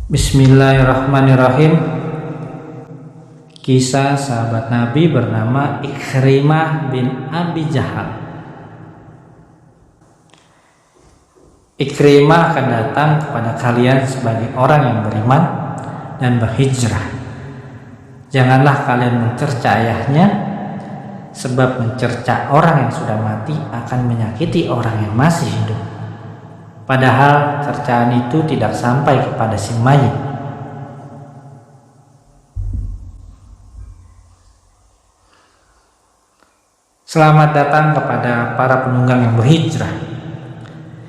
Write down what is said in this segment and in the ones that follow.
Bismillahirrahmanirrahim. Kisah sahabat Nabi bernama Ikrimah bin Abi Jahal. Ikrimah akan datang kepada kalian sebagai orang yang beriman dan berhijrah. Janganlah kalian mencerca ayahnya, sebab mencerca orang yang sudah mati akan menyakiti orang yang masih hidup. Padahal cercaan itu tidak sampai kepada si mayit. Selamat datang kepada para penunggang yang berhijrah.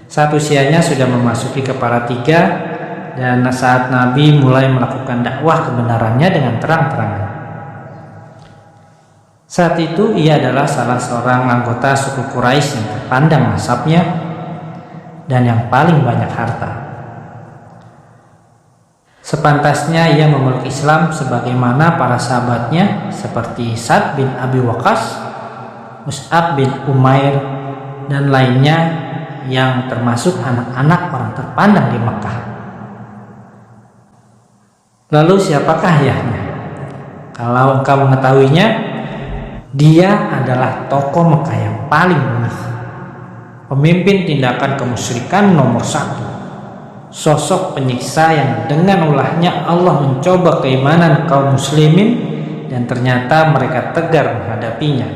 Saat usianya sudah memasuki kepala 3 dan saat Nabi mulai melakukan dakwah kebenarannya dengan terang-terangan. Saat itu ia adalah salah seorang anggota suku Quraisy yang terpandang nasabnya dan yang paling banyak harta. Sepantasnya ia memeluk Islam sebagaimana para sahabatnya seperti Sa'd bin Abi Waqqas, Mus'ab bin Umair, dan lainnya yang termasuk anak-anak orang terpandang di Mekah. Lalu siapakah ayahnya? Kalau engkau mengetahuinya, dia adalah tokoh Mekah yang paling mulia, pemimpin tindakan kemusyrikan nomor 1, sosok penyiksa yang dengan ulahnya Allah mencoba keimanan kaum muslimin dan ternyata mereka tegar menghadapinya.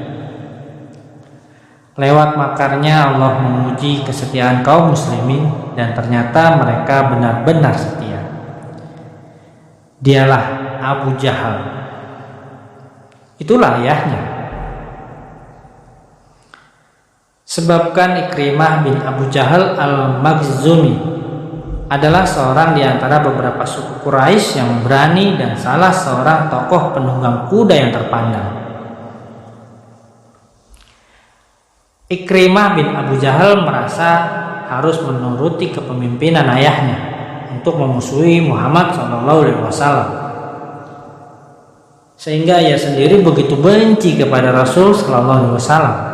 Lewat makarnya Allah menguji kesetiaan kaum muslimin dan ternyata mereka benar-benar setia. Dialah Abu Jahal. Itulah ayahnya. Sebabkan Ikrimah bin Abu Jahal al-Makhzumi adalah seorang di antara beberapa suku Quraisy yang berani dan salah seorang tokoh penunggang kuda yang terpandang. Ikrimah bin Abu Jahal merasa harus menuruti kepemimpinan ayahnya untuk memusuhi Muhammad SAW, sehingga ia sendiri begitu benci kepada Rasul SAW.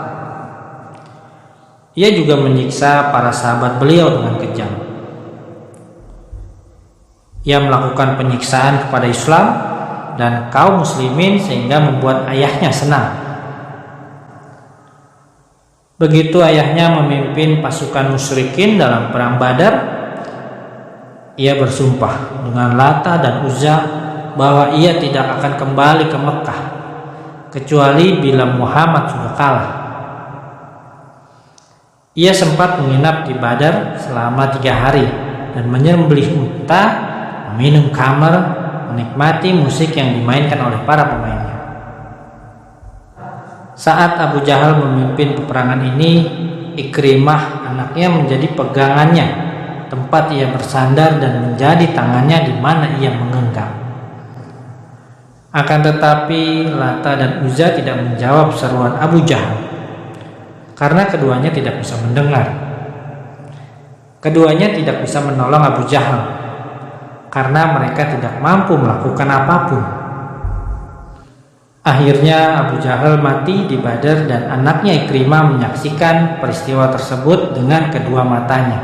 Ia juga menyiksa para sahabat beliau dengan kejam. Ia melakukan penyiksaan kepada Islam dan kaum muslimin sehingga membuat ayahnya senang. Begitu ayahnya memimpin pasukan musyrikin dalam perang Badar, ia bersumpah dengan Lata dan Uzza bahwa ia tidak akan kembali ke Mekah kecuali bila Muhammad sudah kalah. Ia sempat menginap di Badar selama 3 hari dan menyembelih unta, meminum khamar, menikmati musik yang dimainkan oleh para pemainnya. Saat Abu Jahal memimpin peperangan ini, Ikrimah anaknya menjadi pegangannya, tempat ia bersandar dan menjadi tangannya di mana ia menggenggam. Akan tetapi Lata dan Uzza tidak menjawab seruan Abu Jahal karena keduanya tidak bisa mendengar. Keduanya tidak bisa menolong Abu Jahal karena mereka tidak mampu melakukan apapun. Akhirnya Abu Jahal mati di Badar dan anaknya Ikrimah menyaksikan peristiwa tersebut dengan kedua matanya.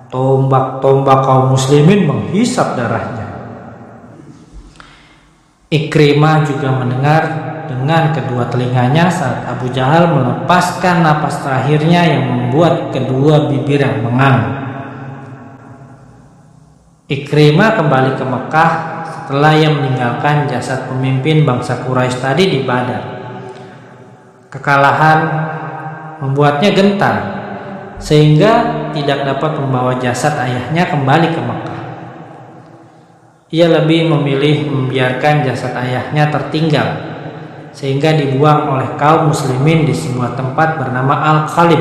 Tombak-tombak kaum muslimin menghisap darahnya. Ikrimah juga mendengar dengan kedua telinganya saat Abu Jahal melepaskan napas terakhirnya yang membuat kedua bibir yang mengangun. Ikrimah kembali ke Mekah setelah ia meninggalkan jasad pemimpin bangsa Quraisy tadi di Badar. Kekalahan membuatnya gentar sehingga tidak dapat membawa jasad ayahnya kembali ke Mekah. Ia lebih memilih membiarkan jasad ayahnya tertinggal sehingga dibuang oleh kaum muslimin di sebuah tempat bernama Al-Khalib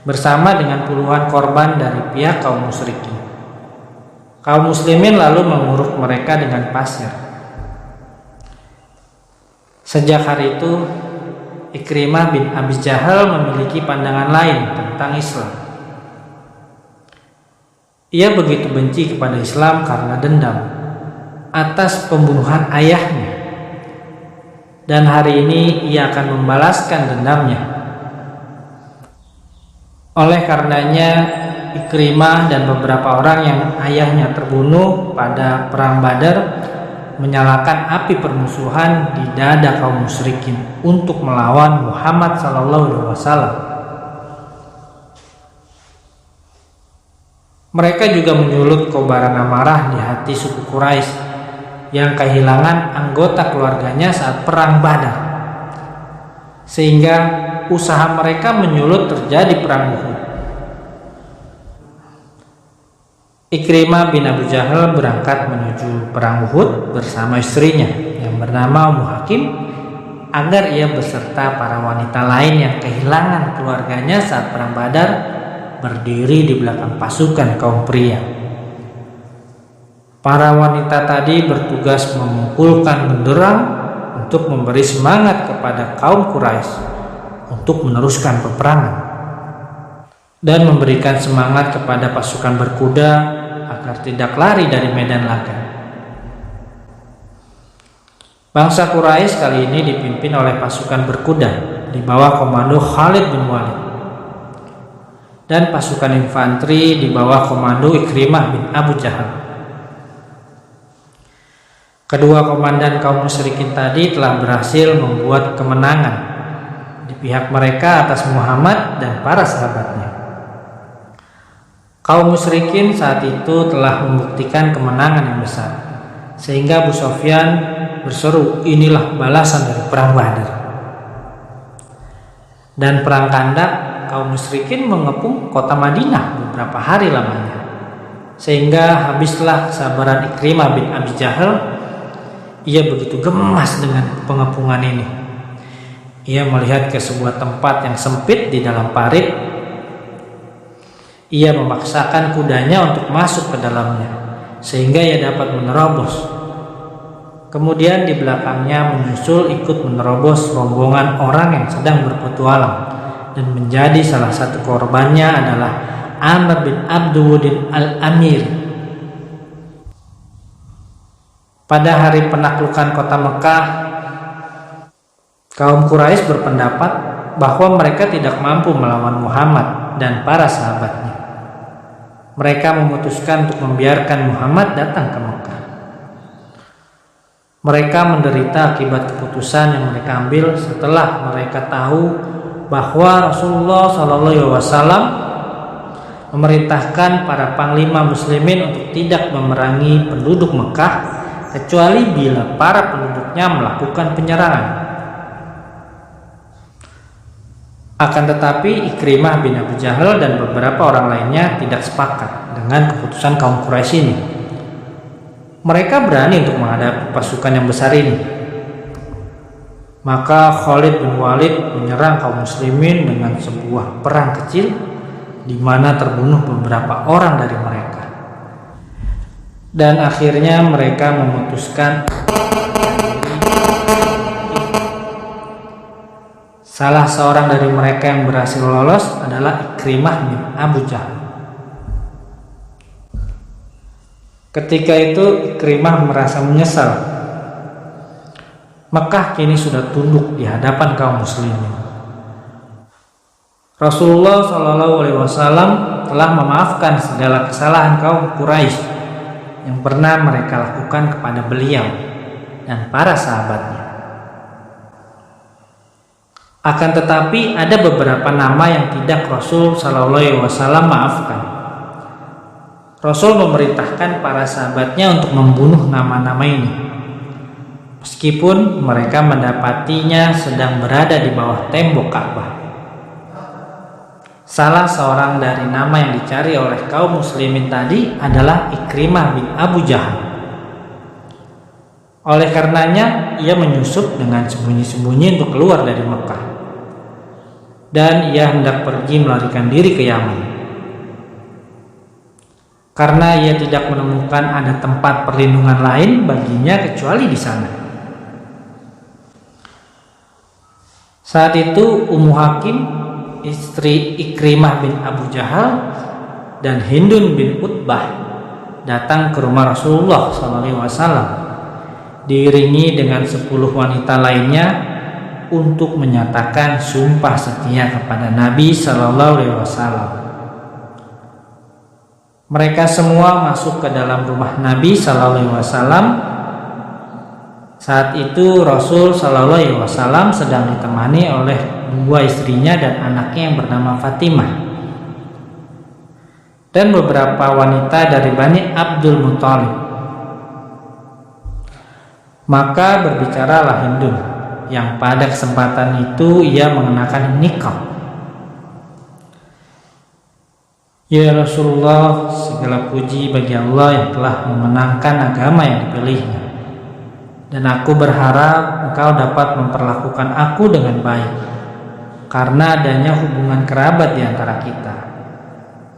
bersama dengan puluhan korban dari pihak kaum musyrikin. Kaum muslimin lalu menguruk mereka dengan pasir. Sejak hari itu, Ikrimah bin Abi Jahal memiliki pandangan lain tentang Islam. Ia begitu benci kepada Islam karena dendam atas pembunuhan ayahnya. Dan hari ini ia akan membalaskan dendamnya. Oleh karenanya Ikrimah dan beberapa orang yang ayahnya terbunuh pada perang Badar menyalakan api permusuhan di dada kaum musyrikin untuk melawan Muhammad SAW. Mereka juga menyulut kobaran amarah di hati suku Quraisy yang kehilangan anggota keluarganya saat perang Badar, sehingga usaha mereka menyulut terjadi perang Uhud. Ikrimah bin Abu Jahal berangkat menuju perang Uhud bersama istrinya yang bernama Ummu Hakim agar ia beserta para wanita lain yang kehilangan keluarganya saat perang Badar berdiri di belakang pasukan kaum pria. Para wanita tadi bertugas memukulkan genderang untuk memberi semangat kepada kaum Quraisy untuk meneruskan peperangan dan memberikan semangat kepada pasukan berkuda agar tidak lari dari medan laga. Bangsa Quraisy kali ini dipimpin oleh pasukan berkuda di bawah komando Khalid bin Walid dan pasukan infanteri di bawah komando Ikrimah bin Abu Jahal. Kedua komandan kaum musyrikin tadi telah berhasil membuat kemenangan di pihak mereka atas Muhammad dan para sahabatnya. Kaum musyrikin saat itu telah membuktikan kemenangan yang besar, sehingga Abu Sufyan berseru, "Inilah balasan dari perang Badar." Dan perang Khandaq, kaum musyrikin mengepung kota Madinah beberapa hari lamanya, sehingga habislah kesabaran Ikrimah bin Abi Jahal. Ia begitu gemas dengan pengepungan ini. Ia melihat ke sebuah tempat yang sempit di dalam parit. Ia memaksakan kudanya untuk masuk ke dalamnya, sehingga ia dapat menerobos. Kemudian di belakangnya menyusul ikut menerobos rombongan orang yang sedang berpetualang, dan menjadi salah satu korbannya adalah Amr bin Abduddin al-Amir. Pada hari penaklukan kota Mekah, kaum Quraisy berpendapat bahwa mereka tidak mampu melawan Muhammad dan para sahabatnya. Mereka memutuskan untuk membiarkan Muhammad datang ke Mekah. Mereka menderita akibat keputusan yang mereka ambil setelah mereka tahu bahwa Rasulullah SAW memerintahkan para panglima muslimin untuk tidak memerangi penduduk Mekah kecuali bila para penduduknya melakukan penyerangan. Akan tetapi Ikrimah bin Abu Jahal dan beberapa orang lainnya tidak sepakat dengan keputusan kaum Quraisy ini. Mereka berani untuk menghadapi pasukan yang besar ini. Maka Khalid bin Walid menyerang kaum muslimin dengan sebuah perang kecil di mana terbunuh beberapa orang dari mereka. Dan akhirnya mereka memutuskan salah seorang dari mereka yang berhasil lolos adalah Ikrimah bin Abu Jahal. Ketika itu Ikrimah merasa menyesal. Mekah kini sudah tunduk di hadapan kaum muslimin. Rasulullah SAW telah memaafkan segala kesalahan kaum Quraisy yang pernah mereka lakukan kepada beliau dan para sahabatnya. Akan tetapi ada beberapa nama yang tidak Rasul SAW maafkan. Rasul memerintahkan para sahabatnya untuk membunuh nama-nama ini, meskipun mereka mendapatinya sedang berada di bawah tembok Ka'bah. Salah seorang dari nama yang dicari oleh kaum muslimin tadi adalah Ikrimah bin Abu Jahal. Oleh karenanya ia menyusup dengan sembunyi-sembunyi untuk keluar dari Mekah, dan ia hendak pergi melarikan diri ke Yaman. Karena ia tidak menemukan ada tempat perlindungan lain baginya kecuali di sana. Saat itu Ummu Hakim, istri Ikrimah bin Abu Jahal, dan Hindun bin Utbah datang ke rumah Rasulullah SAW diiringi dengan 10 wanita lainnya untuk menyatakan sumpah setia kepada Nabi SAW. Mereka semua masuk ke dalam rumah Nabi Sallallahu Alaihi Wasallam. Saat itu Rasul Sallallahu Alaihi Wasallam sedang ditemani oleh dua istrinya dan anaknya yang bernama Fatimah dan beberapa wanita dari Bani Abdul Muthalib. Maka berbicaralah Hindun, yang pada kesempatan itu ia mengenakan niqab. Ya Rasulullah, segala puji bagi Allah yang telah memenangkan agama yang dipilihnya. Dan aku berharap engkau dapat memperlakukan aku dengan baik, karena adanya hubungan kerabat di antara kita.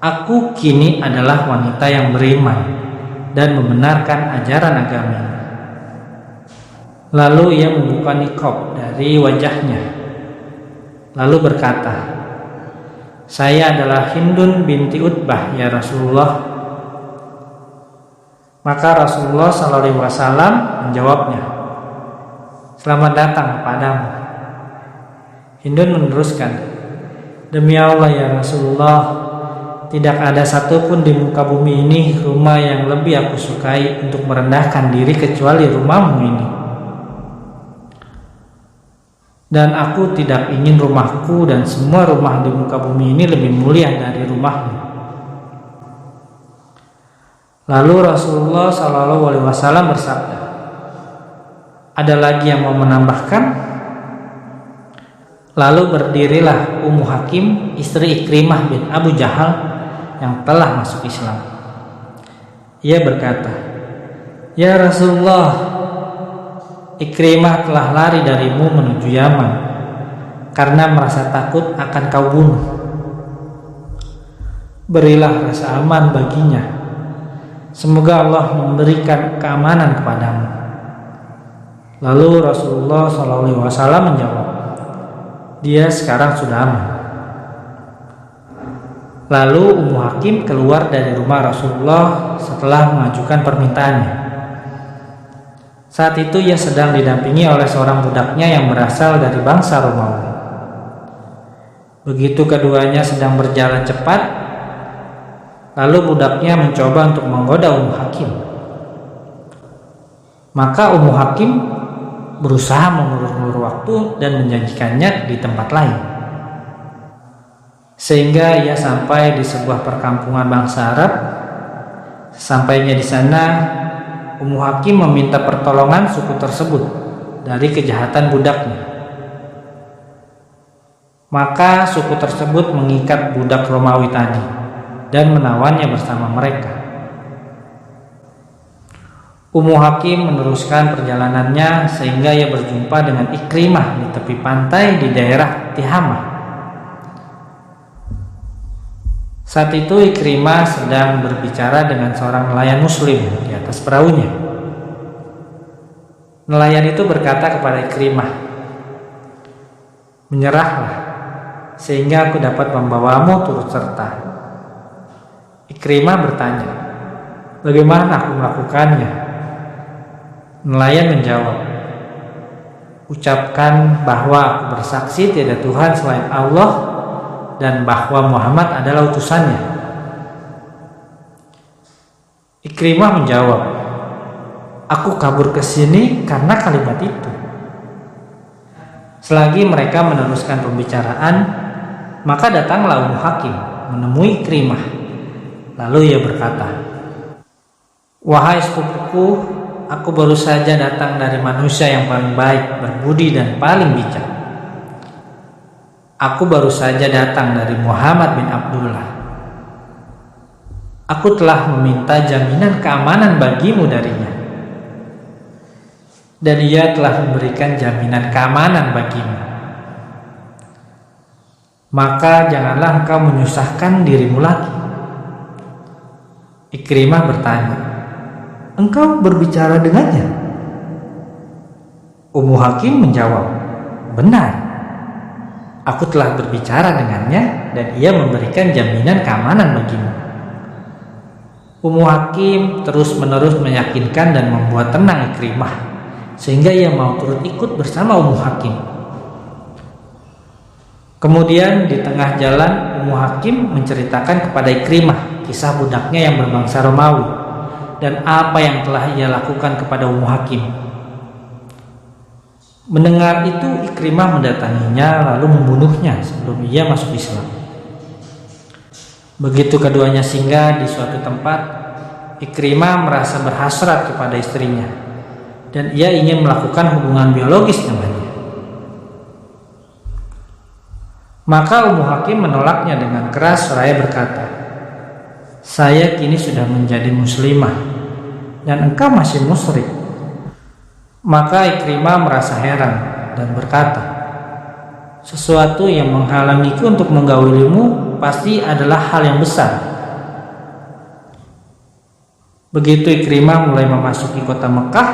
Aku kini adalah wanita yang beriman dan membenarkan ajaran agama. Lalu ia membuka niqab dari wajahnya, lalu berkata, "Saya adalah Hindun binti Utbah, ya Rasulullah." Maka Rasulullah SAW menjawabnya, "Selamat datang padamu." Hindun meneruskan, "Demi Allah ya Rasulullah, tidak ada satupun di muka bumi ini rumah yang lebih aku sukai untuk merendahkan diri kecuali rumahmu ini. Dan aku tidak ingin rumahku dan semua rumah di muka bumi ini lebih mulia dari rumahmu." Lalu Rasulullah SAW bersabda, "Ada lagi yang mau menambahkan?" Lalu berdirilah Ummu Hakim, istri Ikrimah bin Abu Jahal yang telah masuk Islam. Ia berkata, "Ya Rasulullah, Ikrimah telah lari darimu menuju Yaman karena merasa takut akan kau bunuh. Berilah rasa aman baginya. Semoga Allah memberikan keamanan kepadamu." Lalu Rasulullah SAW menjawab, "Dia sekarang sudah aman." Lalu Ummu Hakim keluar dari rumah Rasulullah setelah mengajukan permintaannya. Saat itu ia sedang didampingi oleh seorang budaknya yang berasal dari bangsa Romawi. Begitu keduanya sedang berjalan cepat, lalu budaknya mencoba untuk menggoda Ummu Hakim. Maka Ummu Hakim berusaha mengulur-ulur waktu dan menjanjikannya di tempat lain. Sehingga ia sampai di sebuah perkampungan bangsa Arab. Sampainya di sana, Ummu Hakim meminta pertolongan suku tersebut dari kejahatan budaknya. Maka suku tersebut mengikat budak Romawi tadi dan menawannya bersama mereka. Ummu Hakim meneruskan perjalanannya sehingga ia berjumpa dengan Ikrimah di tepi pantai di daerah Tihamah. Saat itu Ikrimah sedang berbicara dengan seorang nelayan muslim di atas perahunya. Nelayan itu berkata kepada Ikrimah, "Menyerahlah, sehingga aku dapat membawamu turut serta." Ikrimah bertanya, "Bagaimana aku melakukannya?" Nelayan menjawab, "Ucapkan bahwa aku bersaksi tiada Tuhan selain Allah dan bahwa Muhammad adalah utusannya." Ikrimah menjawab, "Aku kabur ke sini karena kalimat itu." Selagi mereka meneruskan pembicaraan, maka datanglah Ummu Hakim menemui Ikrimah. Lalu ia berkata, "Wahai sepupuku, aku baru saja datang dari manusia yang paling baik, berbudi dan paling bijak. Aku baru saja datang dari Muhammad bin Abdullah. Aku telah meminta jaminan keamanan bagimu darinya, dan ia telah memberikan jaminan keamanan bagimu. Maka janganlah engkau menyusahkan dirimu lagi." Ikrimah bertanya, "Engkau berbicara dengannya?" Ummu Hakim menjawab, "Benar. Aku telah berbicara dengannya dan ia memberikan jaminan keamanan bagimu." Ummu Hakim terus-menerus meyakinkan dan membuat tenang Ikrimah, sehingga ia mau turut ikut bersama Ummu Hakim. Kemudian di tengah jalan Ummu Hakim menceritakan kepada Ikrimah kisah budaknya yang berbangsa Romawi dan apa yang telah ia lakukan kepada Ummu Hakim. Mendengar itu, Ikrimah mendatanginya lalu membunuhnya sebelum ia masuk Islam. Begitu keduanya singgah di suatu tempat, Ikrimah merasa berhasrat kepada istrinya dan ia ingin melakukan hubungan biologis dengannya. Maka Ummu Hakim menolaknya dengan keras seraya berkata, "Saya kini sudah menjadi muslimah dan engkau masih musyrik." Maka Ikrimah merasa heran dan berkata, "Sesuatu yang menghalangiku untuk menggaulimu pasti adalah hal yang besar." Begitu Ikrimah mulai memasuki kota Mekah,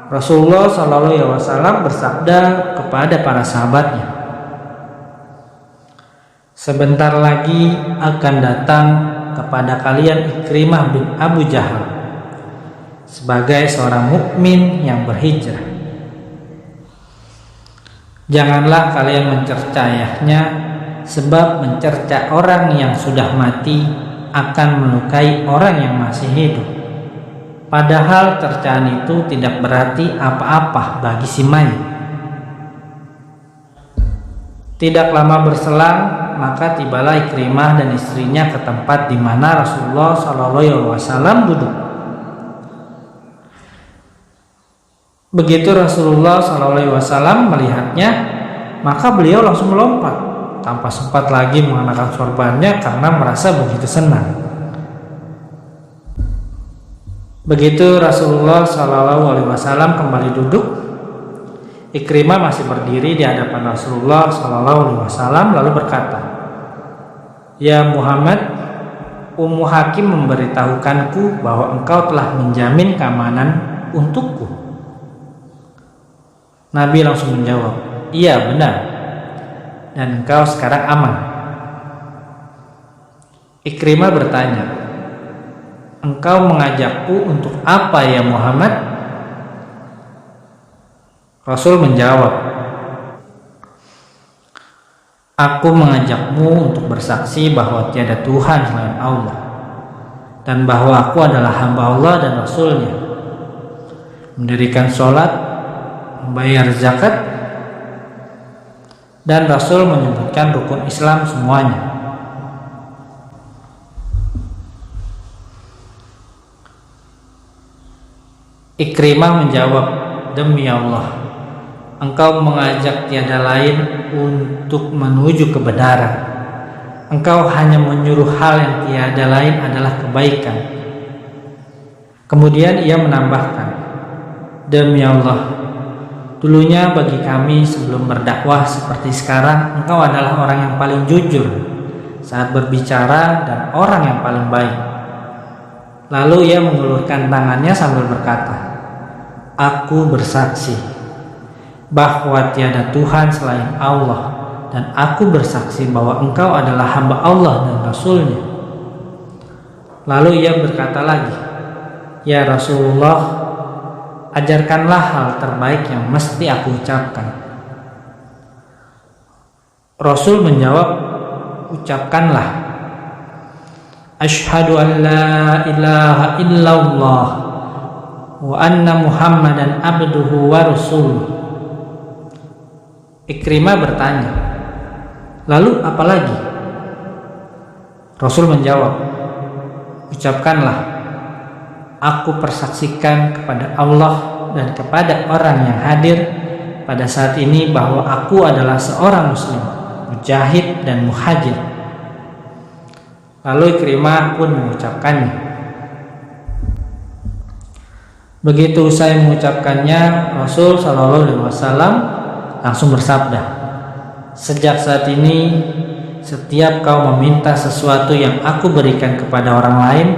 Rasulullah SAW bersabda kepada para sahabatnya, "Sebentar lagi akan datang kepada kalian Ikrimah bin Abu Jahal sebagai seorang mukmin yang berhijrah. Janganlah kalian mencerca ayahnya, sebab mencerca orang yang sudah mati akan melukai orang yang masih hidup. Padahal cercaan itu tidak berarti apa-apa bagi si mayit." Tidak lama berselang, maka tibalah Ikrimah dan istrinya ke tempat di mana Rasulullah SAW duduk. Begitu Rasulullah SAW melihatnya, maka beliau langsung melompat tanpa sempat lagi mengenakan sorbannya karena merasa begitu senang. Begitu Rasulullah SAW kembali duduk, Ikrimah masih berdiri di hadapan Rasulullah SAW lalu berkata, "Ya Muhammad, Ummu Hakim memberitahukanku bahwa engkau telah menjamin keamanan untukku." Nabi langsung menjawab, "Iya benar, dan engkau sekarang aman." Ikrimah bertanya, "Engkau mengajakku untuk apa ya Muhammad?" Rasul menjawab, "Aku mengajakmu untuk bersaksi bahwa tiada Tuhan selain Allah, dan bahwa aku adalah hamba Allah dan Rasulnya, mendirikan sholat, membayar zakat," dan Rasul menyebutkan rukun Islam semuanya. Ikrimah menjawab, "Demi Allah, engkau mengajak tiada lain untuk menuju kebenaran. Engkau hanya menyuruh hal yang tiada lain adalah kebaikan." Kemudian ia menambahkan, "Demi Allah, dulunya bagi kami sebelum berdakwah seperti sekarang, engkau adalah orang yang paling jujur saat berbicara dan orang yang paling baik." Lalu ia mengulurkan tangannya sambil berkata, "Aku bersaksi bahwa tiada Tuhan selain Allah, dan aku bersaksi bahwa engkau adalah hamba Allah dan Rasulnya." Lalu ia berkata lagi, "Ya Rasulullah, ajarkanlah hal terbaik yang mesti aku ucapkan." Rasul menjawab, "Ucapkanlah, asyhadu an la ilaha illallah wa anna Muhammadan abduhu wa rasuluh." Ikrimah bertanya, "Lalu apa lagi?" Rasul menjawab, "Ucapkanlah, aku persaksikan kepada Allah dan kepada orang yang hadir pada saat ini bahwa aku adalah seorang muslim, mujahid dan muhajir." Lalu Ikrimah pun mengucapkannya. Begitu usai mengucapkannya, Rasul SAW langsung bersabda, "Sejak saat ini, setiap kau meminta sesuatu yang aku berikan kepada orang lain,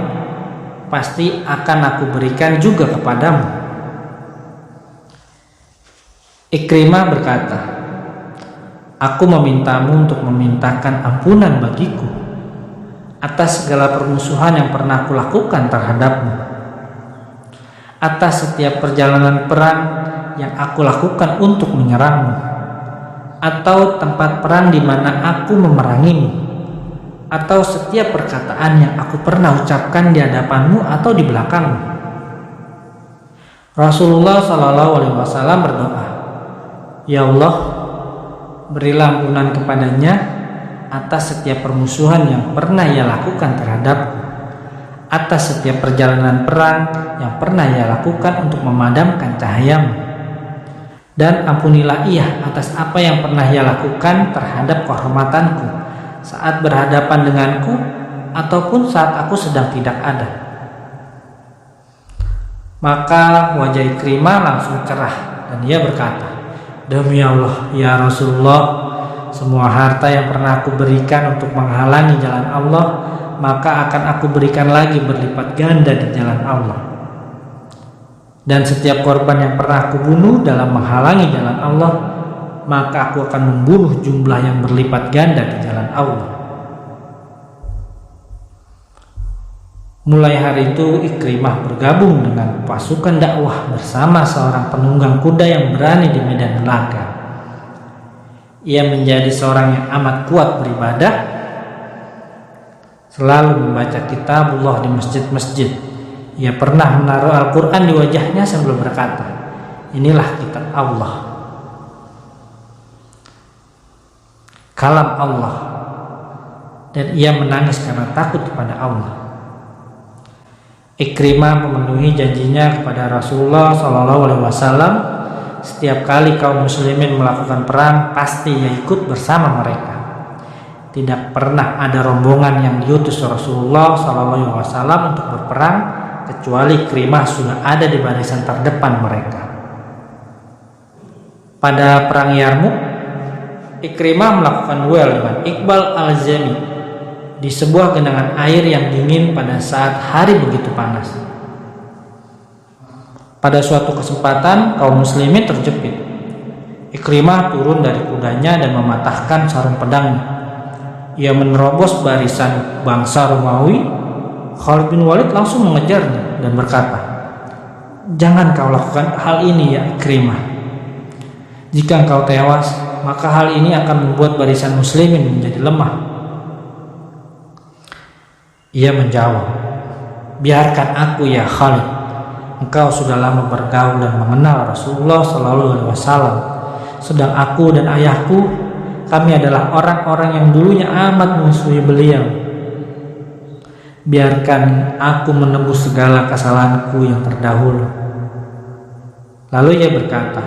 pasti akan aku berikan juga kepadamu." Ikrimah berkata, "Aku memintamu untuk memintakan ampunan bagiku atas segala permusuhan yang pernah aku lakukan terhadapmu, atas setiap perjalanan perang yang aku lakukan untuk menyerangmu, atau tempat perang di mana aku memerangimu, atau setiap perkataan yang aku pernah ucapkan di hadapanmu atau di belakangmu. Rasulullah SAW berdoa, Ya Allah, berilah ampunan kepadanya atas setiap permusuhan yang pernah ia lakukan terhadapku, atas setiap perjalanan perang yang pernah ia lakukan untuk memadamkan cahayamu, dan ampunilah ia atas apa yang pernah ia lakukan terhadap kehormatanku saat berhadapan denganku ataupun saat aku sedang tidak ada. Maka wajah Ikrimah langsung cerah dan ia berkata, Demi Allah, ya Rasulullah, semua harta yang pernah aku berikan untuk menghalangi jalan Allah, maka akan aku berikan lagi berlipat ganda di jalan Allah. Dan setiap korban yang pernah aku bunuh dalam menghalangi jalan Allah, maka aku akan membunuh jumlah yang berlipat ganda di jalan Allah. Mulai hari itu Ikrimah bergabung dengan pasukan dakwah bersama seorang penunggang kuda yang berani di medan laga. Ia menjadi seorang yang amat kuat beribadah, selalu membaca kitabullah di masjid-masjid. Ia pernah menaruh Al-Quran di wajahnya sambil berkata, Inilah kitab Allah, kalam Allah, dan ia menangis karena takut kepada Allah. Ikrimah memenuhi janjinya kepada Rasulullah SAW. Setiap kali kaum muslimin melakukan perang, pasti ia ikut bersama mereka. Tidak pernah ada rombongan yang diutus Rasulullah SAW untuk berperang kecuali Ikrimah sudah ada di barisan terdepan mereka. Pada perang Yarmuk, Ikrimah melakukan duel dengan Iqbal Al-Jami di sebuah genangan air yang dingin pada saat hari begitu panas. Pada suatu kesempatan kaum muslimin terjepit. Ikrimah turun dari kudanya dan mematahkan sarung pedangnya. Ia menerobos barisan bangsa Romawi. Khalid bin Walid langsung mengejarnya dan berkata, Jangan kau lakukan hal ini ya Ikrimah. Jika engkau tewas, maka hal ini akan membuat barisan muslimin menjadi lemah. Ia menjawab, Biarkan aku ya Khalid. Engkau sudah lama bergaul dan mengenal Rasulullah SAW. Sedang aku dan ayahku, kami adalah orang-orang yang dulunya amat memusuhi beliau. Biarkan aku menebus segala kesalahanku yang terdahulu. Lalu ia berkata,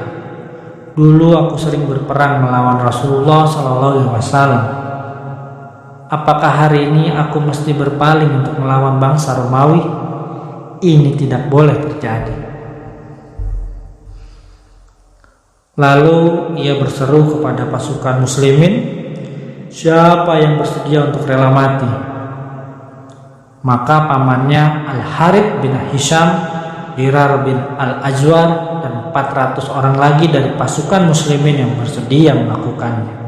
Dulu aku sering berperang melawan Rasulullah SAW. Apakah hari ini aku mesti berpaling untuk melawan bangsa Romawi? Ini tidak boleh terjadi. Lalu ia berseru kepada pasukan muslimin, Siapa yang bersedia untuk rela mati? Maka pamannya Al-Harith bin Hisham, Hirar bin Al-Ajwar, dan 400 orang lagi dari pasukan muslimin yang bersedia melakukannya.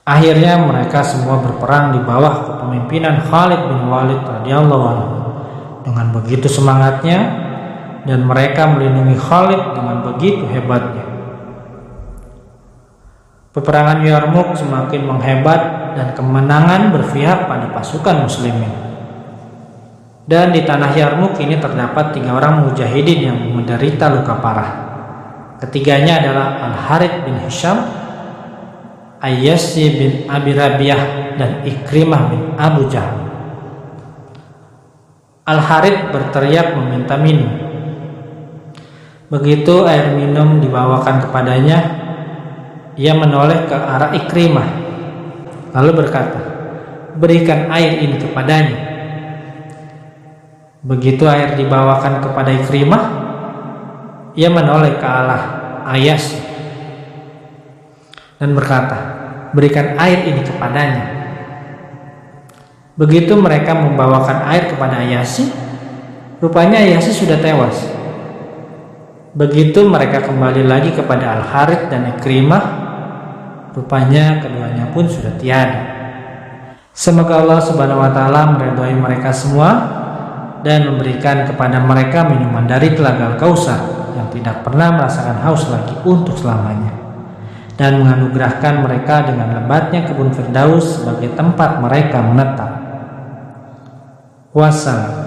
Akhirnya mereka semua berperang di bawah kepemimpinan Khalid bin Walid radhiyallahu anhu dengan begitu semangatnya, dan mereka melindungi Khalid dengan begitu hebatnya. Peperangan Yarmuk semakin menghebat dan kemenangan berpihak pada pasukan muslimin. Dan di tanah Yarmuk ini terdapat 3 orang mujahidin yang menderita luka parah. Ketiganya adalah Al-Harith bin Hisham, Ayyasi bin Abi Rabiah, dan Ikrimah bin Abu Jahal. Al-Harith berteriak meminta minum. Begitu air minum dibawakan kepadanya, ia menoleh ke arah Ikrimah lalu berkata, Berikan air ini kepadanya. Begitu air dibawakan kepada Ikrimah, ia menoleh ke arah Ayyas dan berkata, Berikan air ini kepadanya. Begitu mereka membawakan air kepada Ayyasi, rupanya Ayyasi sudah tewas. Begitu mereka kembali lagi kepada Al-Harith dan Ikrimah, rupanya keduanya pun sudah tiada. Semoga Allah Subhanahu wa Ta'ala meridhai mereka semua dan memberikan kepada mereka minuman dari telaga Al-Kautsar yang tidak pernah merasakan haus lagi untuk selamanya. dan menganugerahkan mereka dengan lebatnya kebun Firdaus sebagai tempat mereka menetap. Wassalam.